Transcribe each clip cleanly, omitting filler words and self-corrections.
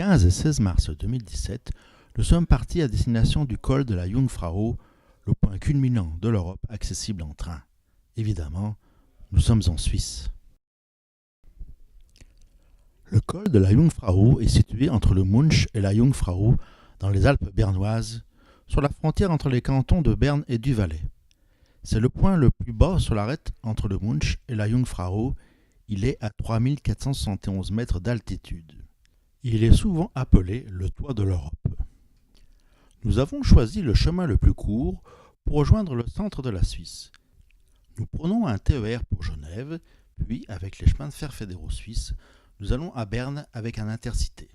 15 et 16 mars 2017, nous sommes partis à destination du col de la Jungfrau, le point culminant de l'Europe accessible en train. Évidemment, nous sommes en Suisse. Le col de la Jungfrau est situé entre le Munch et la Jungfrau, dans les Alpes bernoises, sur la frontière entre les cantons de Berne et du Valais. C'est le point le plus bas sur l'arête entre le Munch et la Jungfrau. Il est à 3471 mètres d'altitude. Il est souvent appelé le toit de l'Europe. Nous avons choisi le chemin le plus court pour rejoindre le centre de la Suisse. Nous prenons un TER pour Genève, puis avec les chemins de fer fédéraux suisses, nous allons à Berne avec un intercité.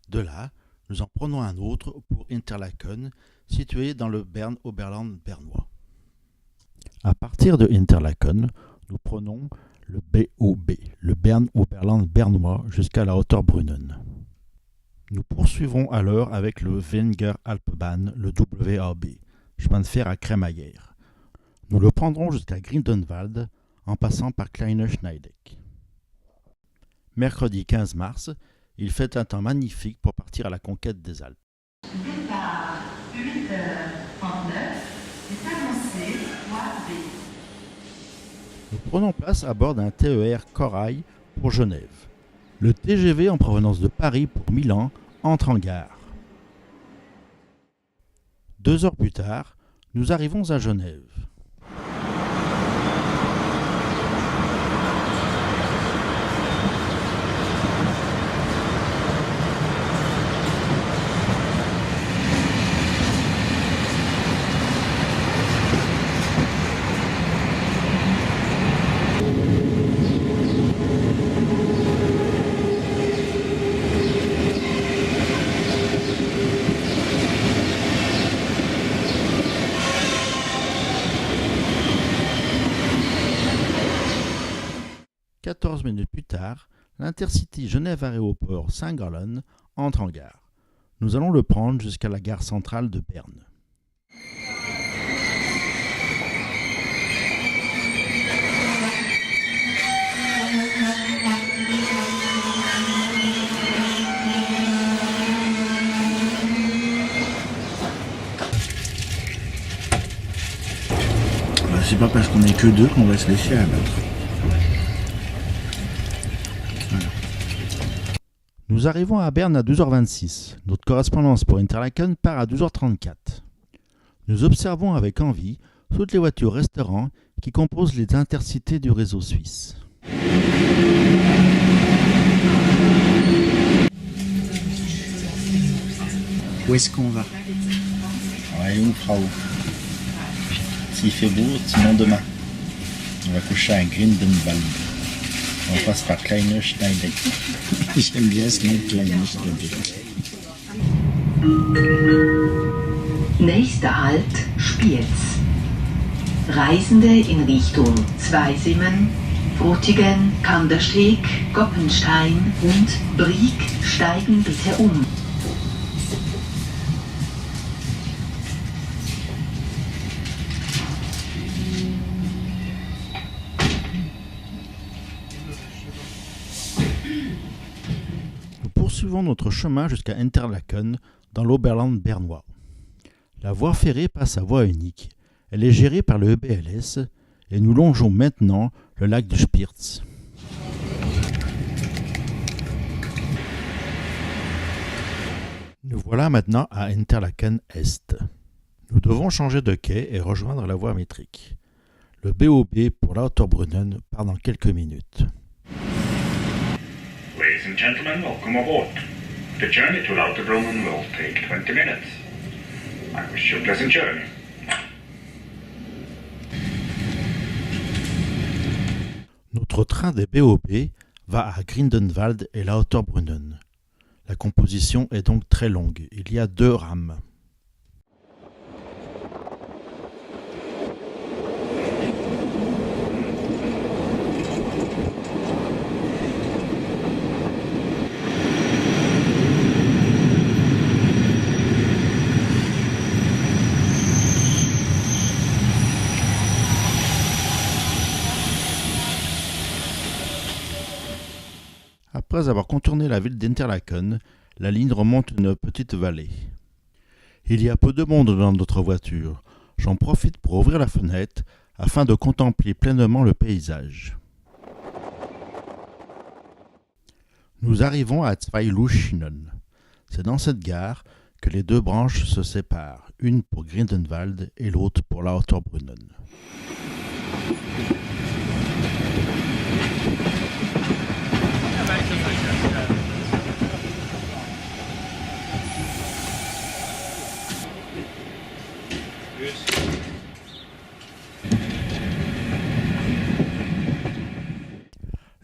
De là, nous en prenons un autre pour Interlaken, situé dans le Berne-Oberland bernois. À partir de Interlaken, nous prenons le BOB, le Berne-Oberland bernois, jusqu'à la hauteur Brunnen. Nous poursuivrons alors avec le Wenger Alpbahn, le WAB, chemin de fer à crémaillère. Nous le prendrons jusqu'à Grindenwald en passant par Kleine Schneideck. Mercredi 15 mars, il fait un temps magnifique pour partir à la conquête des Alpes. Départ 8h39, est annoncé voie B. Nous prenons place à bord d'un TER Corail pour Genève. Le TGV en provenance de Paris pour Milan entre en gare. 2 heures plus tard, nous arrivons à Genève. « 14 minutes plus tard, l'Intercity Genève-Aéroport Saint-Gallen entre en gare. Nous allons le prendre jusqu'à la gare centrale de Berne. C'est pas parce qu'on est que deux qu'on va se laisser abattre. Nous arrivons à Berne à 12h26. Notre correspondance pour Interlaken part à 12h34. Nous observons avec envie toutes les voitures-restaurants qui composent les intercités du réseau suisse. Où est-ce qu'on va? Ouais, Jungfrau. S'il fait beau, sinon demain. On va coucher à Grindenwald. On passe par Kleine Schneideck. J'aime bien ce nom, Kleine Schneideck. Nächster Halt Spiez. Reisende in Richtung Zweisimmen, Frutigen, Kandersteg, Goppenstein und Brieg steigen bitte um. Nous poursuivons notre chemin jusqu'à Interlaken dans l'Oberland bernois. La voie ferrée passe à voie unique. Elle est gérée par le EBLS et nous longeons maintenant le lac du Spirz. Nous voilà maintenant à Interlaken Est. Nous devons changer de quai et rejoindre la voie métrique. Le BOB pour Lauterbrunnen part dans quelques minutes. Ladies and gentlemen, welcome aboard. The journey to Lauterbrunnen will take 20 minutes. I wish you a pleasant journey. Notre train des BOB va à Grindenwald et Lauterbrunnen. La composition est donc très longue. Il y a 2 rames. Après avoir contourné la ville d'Interlaken, la ligne remonte une petite vallée. Il y a peu de monde dans notre voiture. J'en profite pour ouvrir la fenêtre afin de contempler pleinement le paysage. Nous arrivons à Zweiluschinen. C'est dans cette gare que les deux branches se séparent, une pour Grindelwald et l'autre pour Lauterbrunnen.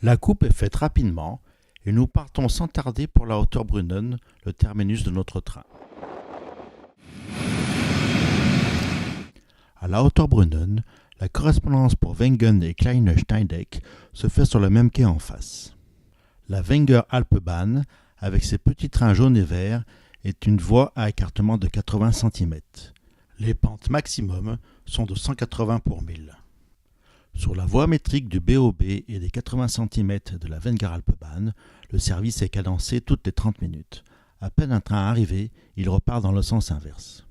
La coupe est faite rapidement et nous partons sans tarder pour Lauterbrunnen, le terminus de notre train. À Lauterbrunnen, la correspondance pour Wengen et Kleine Steindeck se fait sur le même quai en face. La Wenger Alpebahn, avec ses petits trains jaunes et verts, est une voie à écartement de 80 cm. Les pentes maximum sont de 180 pour 1000. Sur la voie métrique du BOB et des 80 cm de la Wenger Alpebahn, le service est cadencé toutes les 30 minutes. À peine un train arrivé, il repart dans le sens inverse.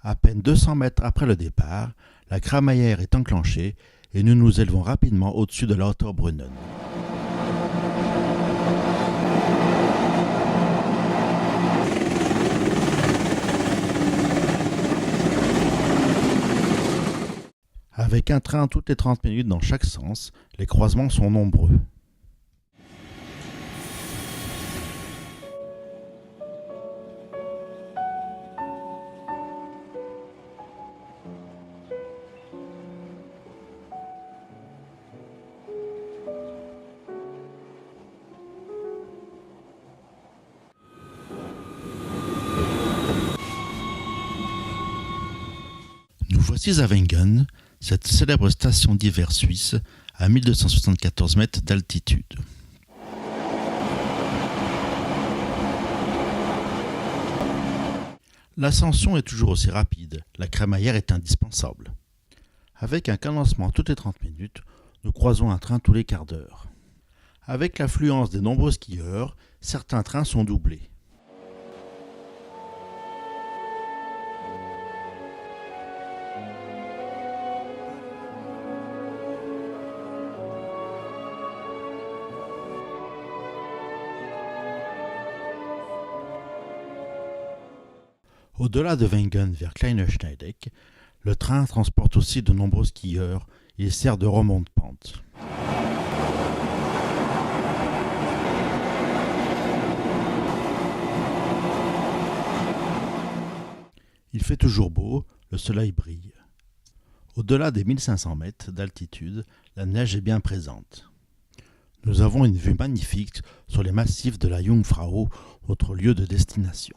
À peine 200 mètres après le départ, la crémaillère est enclenchée et nous nous élevons rapidement au-dessus de Lauterbrunnen. Avec un train toutes les 30 minutes dans chaque sens, les croisements sont nombreux. Voici à Wengen, cette célèbre station d'hiver suisse à 1274 mètres d'altitude. L'ascension est toujours aussi rapide, la crémaillère est indispensable. Avec un cadencement toutes les 30 minutes, nous croisons un train tous les quarts d'heure. Avec l'affluence des nombreux skieurs, certains trains sont doublés. Au-delà de Wengen vers Kleine Steindeck, le train transporte aussi de nombreux skieurs et sert de remonte-pente. Il fait toujours beau, le soleil brille. Au-delà des 1500 mètres d'altitude, la neige est bien présente. Nous avons une vue magnifique sur les massifs de la Jungfrau, notre lieu de destination.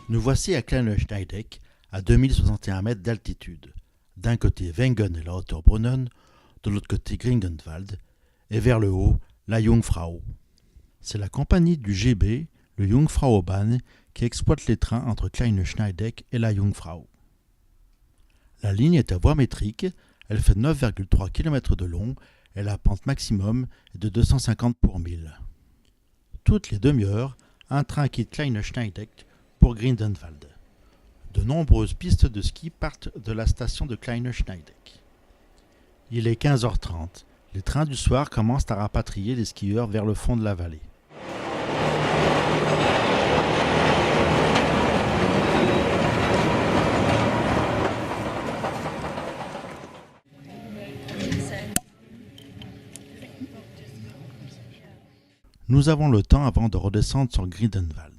Nous voici à Kleine Steindeck, à 2061 mètres d'altitude. D'un côté Wengen et Lauterbrunnen, de l'autre côté Grindelwald, et vers le haut, la Jungfrau. C'est la compagnie du GB, le Jungfraubahn, qui exploite les trains entre Kleine Steindeck et la Jungfrau. La ligne est à voie métrique, elle fait 9,3 km de long et la pente maximum est de 250 pour 1000. Toutes les demi-heures, un train quitte Kleine Steindeck pour Grindelwald. De nombreuses pistes de ski partent de la station de Kleine Steindeck. Il est 15h30. Les trains du soir commencent à rapatrier les skieurs vers le fond de la vallée. Nous avons le temps avant de redescendre sur Grindelwald.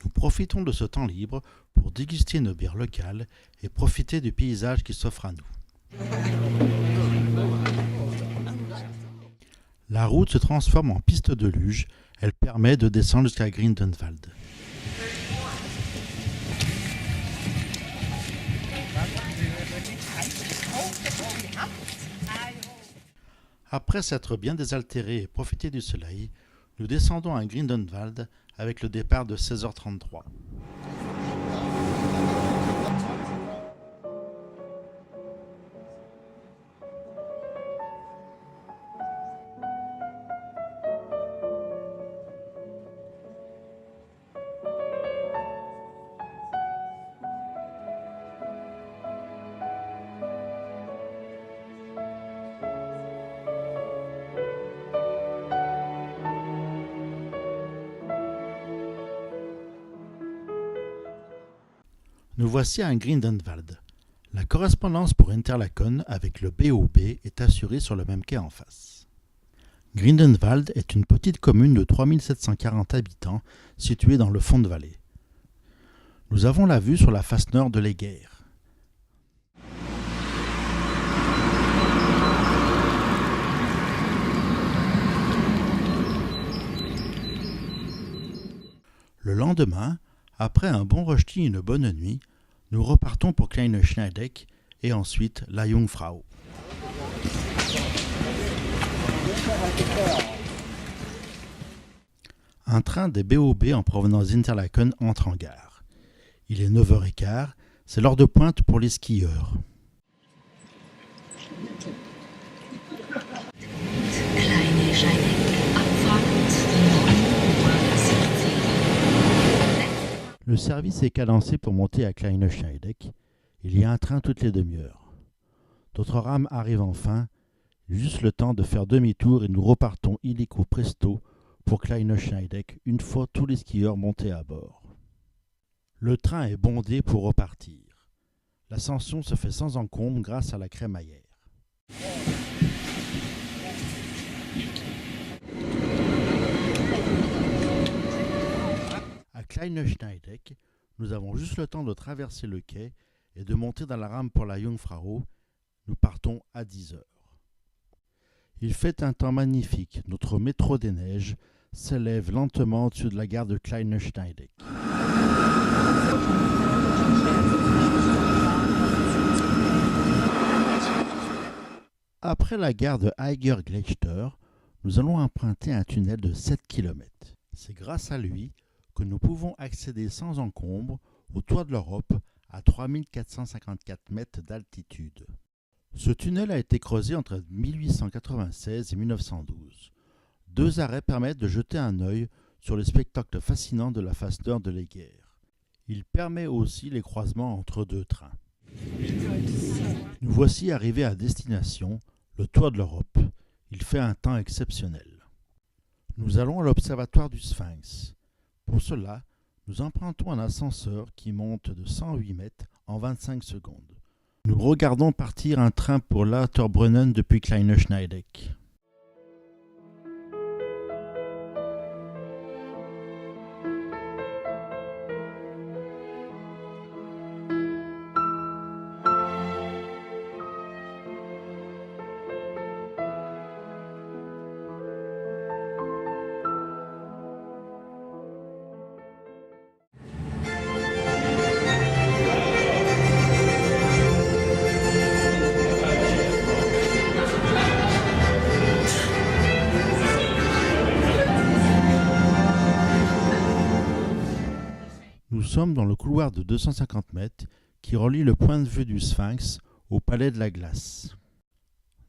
Nous profitons de ce temps libre pour déguster nos bières locales et profiter du paysage qui s'offre à nous. La route se transforme en piste de luge. Elle permet de descendre jusqu'à Grindelwald. Après s'être bien désaltérés et profité du soleil, nous descendons à Grindelwald avec le départ de 16h33. Nous voici à Grindelwald. La correspondance pour Interlaken avec le BOB est assurée sur le même quai en face. Grindelwald est une petite commune de 3740 habitants située dans le fond de vallée. Nous avons la vue sur la face nord de l'Eger. Le lendemain, après un bon rösti et une bonne nuit, nous repartons pour Kleine Schneideck et ensuite la Jungfrau. Un train des BOB en provenance d'Interlaken entre en gare. Il est 9h15, c'est l'heure de pointe pour les skieurs. Kleine Schneideck, Abfahrt 9:17 Uhr. Le service est cadencé pour monter à Kleine Schneideck. Il y a un train toutes les demi-heures. Notre rame arrive enfin, juste le temps de faire demi-tour et nous repartons illico presto pour Kleine Schneideck une fois tous les skieurs montés à bord. Le train est bondé pour repartir. L'ascension se fait sans encombre grâce à la crémaillère. À Kleine Schneideck, nous avons juste le temps de traverser le quai et de monter dans la rame pour la Jungfrau. Nous partons à 10h. Il fait un temps magnifique. Notre métro des neiges s'élève lentement au-dessus de la gare de Kleine Schneideck. Après la gare de Eiger-Gleichter, nous allons emprunter un tunnel de 7 km. C'est grâce à lui que nous pouvons accéder sans encombre au toit de l'Europe à 3454 mètres d'altitude. Ce tunnel a été creusé entre 1896 et 1912. 2 arrêts permettent de jeter un œil sur le spectacle fascinant de la face nord de l'Eger. Il permet aussi les croisements entre 2 trains. Nous voici arrivés à destination, le toit de l'Europe. Il fait un temps exceptionnel. Nous allons à l'observatoire du Sphinx. Pour cela, nous empruntons un ascenseur qui monte de 108 mètres en 25 secondes. Nous regardons partir un train pour Lauterbrunnen depuis Kleine Schneideck. Nous sommes dans le couloir de 250 mètres qui relie le point de vue du Sphinx au Palais de la Glace.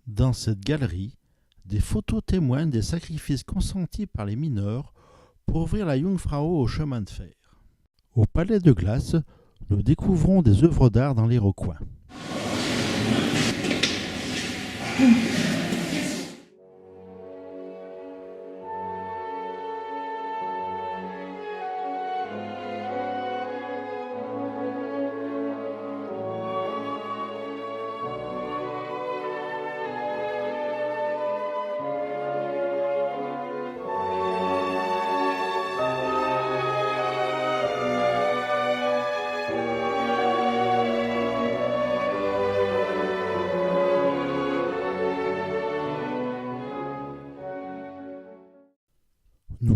Dans cette galerie, des photos témoignent des sacrifices consentis par les mineurs pour ouvrir la Jungfrau au chemin de fer. Au Palais de Glace, nous découvrons des œuvres d'art dans les recoins.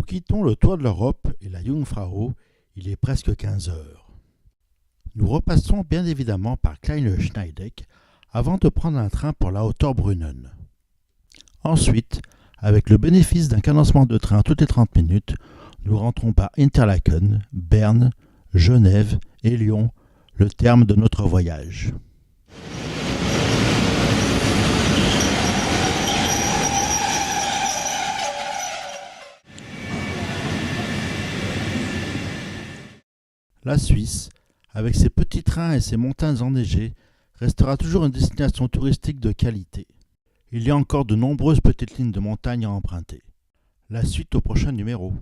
quittons le toit de l'Europe et la Jungfrau, il est presque 15 heures. Nous repassons bien évidemment par Kleine-Schneideck avant de prendre un train pour la Lauterbrunnen. Ensuite, avec le bénéfice d'un cadencement de train toutes les 30 minutes, nous rentrons par Interlaken, Berne, Genève et Lyon, le terme de notre voyage. La Suisse, avec ses petits trains et ses montagnes enneigées, restera toujours une destination touristique de qualité. Il y a encore de nombreuses petites lignes de montagne à emprunter. La suite au prochain numéro.